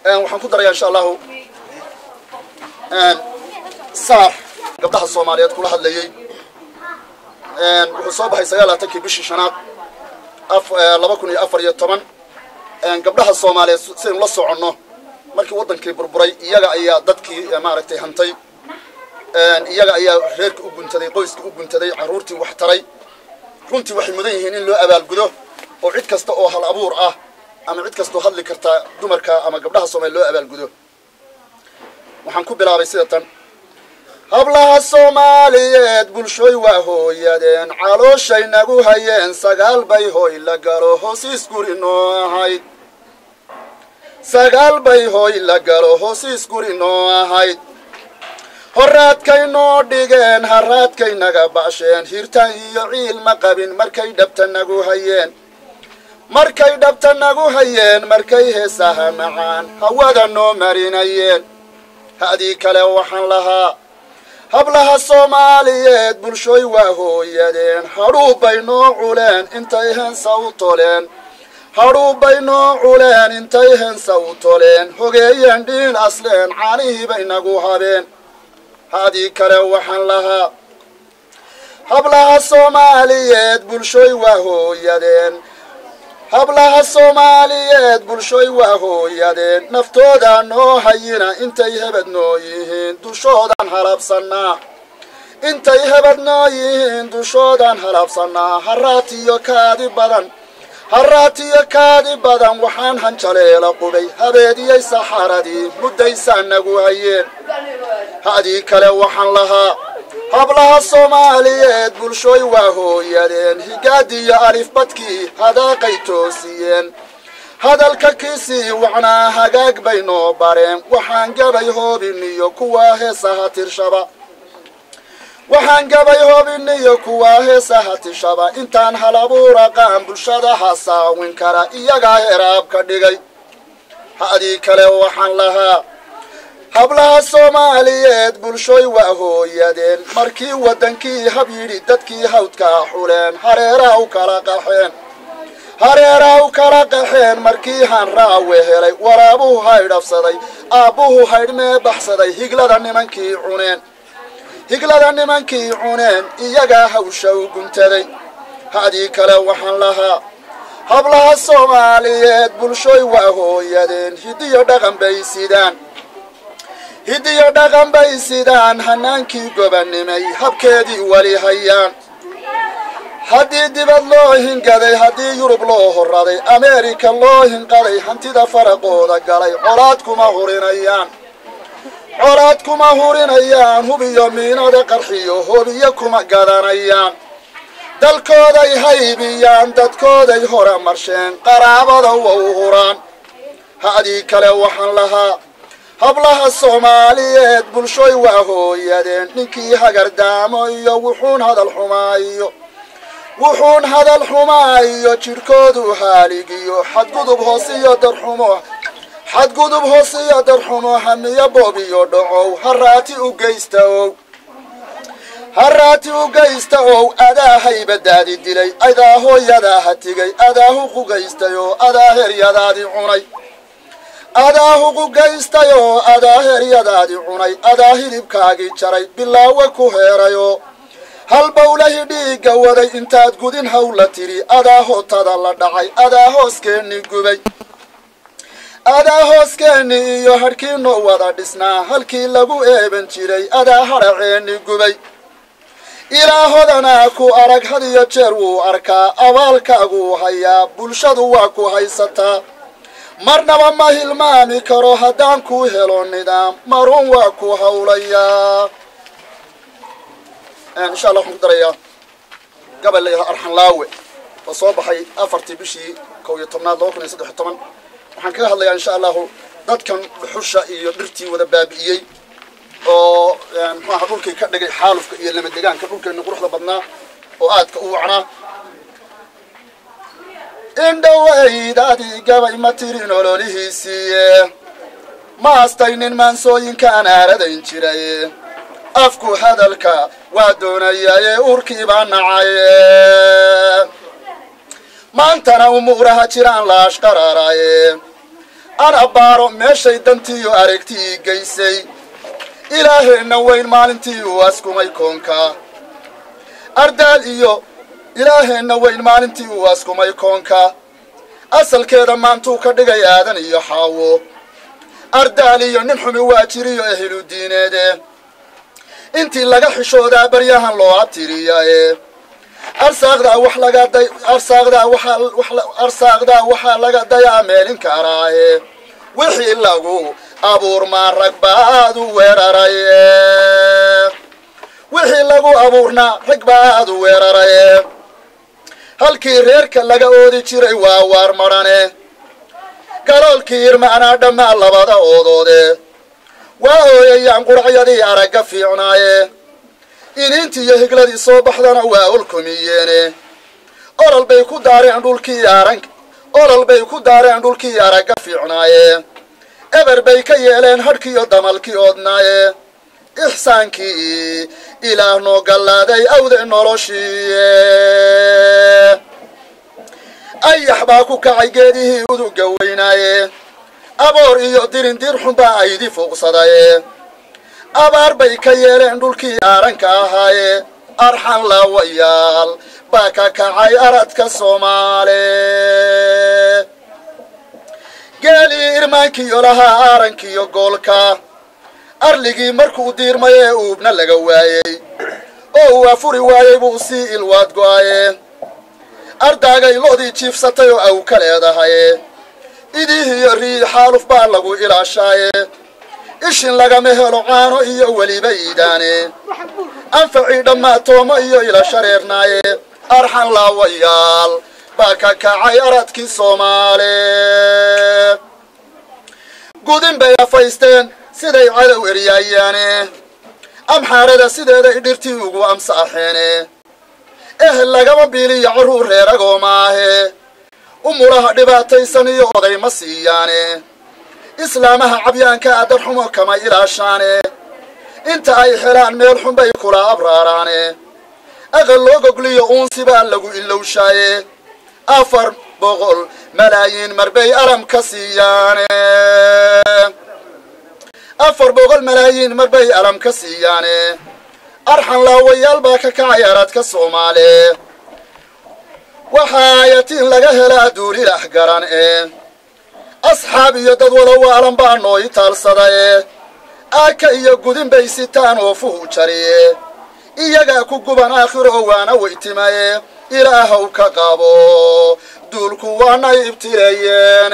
waxaan ku darayaa insha Allah saar gabdhaha Soomaaliyeed kula hadlayay wuxuu soo baxay 9 bishii shanaad 2014 gabdhaha Soomaaliyeed si la socono markii wadankii burburay iyaga ayaa dadkii maaragtay hantay iyaga ayaa reerka u guntaday qoyska u guntaday caruurtii wax taray runtii waxay mudan yihiin in loo abaalgudo oo cid kasta oo hal abuur ah ama cid kasta oo hadli karta dumarka ama gabdhaha Soomaaliyeed loo abaalgudo waxaan ku bilaabay sida tan hablaha Soomaaliyeed bulshooy waa hooyadeen calooshay nagu hayeen sagaal bay hooy la galo hoos isguri noo ahayd sagaal bay hooy la galo hoos isguri noo ahayd horaadkay noo dhigeen haraadkay naga basheen hirtaan iyo ciil ma qabin markay dhabta nagu hayeen markay heesaha macaan hawada noo marinayeen hadii kale waxaan lahaa hablaha Soomaaliyeed bulshooy waa hooyadeen hadhuubay noo culeen intay heensa u toleen hadhuubay noo culeen intay heensa u toleen hogeeyeen dhiin asleen caanihii bay nagu habeen hadii kale waxaan lahaa hablaha Soomaaliyeed bulshooy waa hooyadeen hablaha Soomaaliyeed bulshooy waa hooyadeen naftooda noo hayina intay hebad noo yihiin dushoodan halabsanaa intay hebad noo yihiin dushoodan halabsanaa haraatiyo kaadi badan waxaan hanjaleela qubay habeediyay saxaradii muddaysaa nagu hayeen hadii kale waxaan lahaa hablaha Soomaaliyeed bulshooy waa hooyadeen higaadiyo alif badkii hadaaqay toosiyeen hadalka kiisii wacnaa hagaag bay noo bareen waxaan gabay hoobiniyo kuwa heesaha tirshaba intaan halabuura qaan bulshada hasaawin kara iyagaa heraab ka dhigay hadii kale waxaan lahaa hablaha Soomaaliyeed bulshooy waa hooyadeen markii wadankii hab yidhi dadkii hawdka xuleen hareeraha u kala qaxeen markii han raawe helay waraabuhu haydhafsaday aabbuhu haydhmee baxsaday higlada nimankii cuneen iyagaa hawsha u guntaday hadii kale waxaan lahaa hablaha Soomaaliyeed bulshooy waa hooyadeen hidiyo dhaqan bay sidaan hanaankii gobanimay habkeedii wali hayaan haddii dibad loo hingaday haddii Yurub loo horaday Ameerika loo hinqaday hantida faraqooda galay colaad kuma hurinayaan hubiyo miinada qarxiyo hoobiyo kuma gadanayaan dalkooday haybiyaan dadkooday hore marsheen qaraabada waa u huraan hadii kale waxaan lahaa hablaha Soomaaliyeed bulshooy waa hooyadeen ninkii hagardaamo iyo wuxuun hadal xumaayo jirkoodu haaligiyo xadgudub hoosiyo darxumo hamiyo boob iyo dhacow haraati u geysta ow adaa haybadaadi dilay adaa hooyadaa hatigay adaa huqugaystayoo adaa heryadaadii cunay adaa huqugaystayoo adaa heryadaadii cunay adaa hilibkaagii jaray bilaawe ku heerayoo halbowlahi dhiigga waday intaad gudin hawla tiri adaa hootada la dhacay adaa hooskeeni iyo hadhkii noo wada dhisnaa halkii lagu eeban jiray adaa hadhaceeni gubay ilaahodanaa ku arag had iyo jeer wuu arkaa abaalkaaguu hayaa bulshadu waa ku haysataa marnaba ma hilmaami karo haddaan kuu helo nidaam marun waa ku hawlayaa insha Allah waxaan ku darayaa gabal leeyahay arxan laawe oo soo baxay 4 bishii 2013 waxaan kaga hadlayaa insha Allah dadkan dhuxusha iyo dhirtii wada baabi'iyay oo maxaa dhulkii ka dhigay xaalufka iyo lama deegaanka dhulkeena quruxda badnaa oo aadka u wacnaa indhawaydaadii gabay ma tirin ololihiisiiye ma astaynin maansooyinka aan aaradayn jiray afku hadalka waa doonayaaye urkii baa nacaye maantana umuuraha jiraan la ashqararaye أنا بارو ماشي دنتيو أركتي جيسي إلهي نوين مالنتي واسكو ما يكونكا أردال إيو إلهي نوين مالنتي واسكو ما يكونكا أصل كذا ما انتو كدقى آدن إيو حاو أردال إيو ننحمي واجريو أهلو الدين ده انتي لغا حشودا برياهن لو عبتيريا أرساقدا وحا لغا دايا ميلين كاراي وحي لغو أبور ما رقبادو ويراراي وحي لغو أبورنا رقبادو ويراراي هالكي ريركا لغا أودي جيري واوار مراني قالولكي يرمعنا دماء لبادا أودودي وأويان قرعيدي أرقا في عناي إن انتي يهقلدي صوبحدنا وأولكمييني أورال بيكو داري عندولكي يارنك أورال بيكو داري عندولكي يارنك في عناي إبر بيكا يلين هركي ودمالكي ودناي إحسانكي إله نوغلادي أودي نولوشي أي أحباكو كعيقيديه ودو قويناي أبور إيو ديرين دير حنبا أيدي فوق صداي أبار بيكا يلين دولكي آرانكا هاي أرحان لا ويال باكا كعاي أردك الصومالي قالي إرمانكي يولها آرانكي يقولكا أرلقي مركو دير ما يأوبنا لقواي أو أفوري واي بوسي الواد قواي أرداقي لودي جيف ستيو أو كاليدا هاي إدي هي الريح حالف بالغو إلى شاي إشين لغا مهلو عانو إيو ولي بيداني أنفعي دما توما إيو إلى شريرناي أرحان لا ويال باكا كعاي أردكي صومالي قودين بيا فايستين سيدي عدو إرياياني أمحاردا سيدي إدرتي وقو أمساحيني لغا مبيلي عرور ريرقو ماهي أمورها دباتي سنيو ضي مسياني إسلامها عبيانكا أدرحمو كما إلاشاني انت أي حلان ميلحن بيكولا أبراراني أغلو قليو أونسي باللغو إلو شاي أفر بغل ملايين مربي أرم كسياني أفر بغل ملايين مربي أرم كسياني أرحن لا ويال باكا كعيارات كالصومالي وحايتين لغا هلا دوري لحقران أصحابي يدد ولو ألم بانو يتال صداي آكا إيا قدن بيسيتان وفوه جري إياقا كقبان آخر وانا ويتماي إلهو كقابو دولكو وانا يبتليين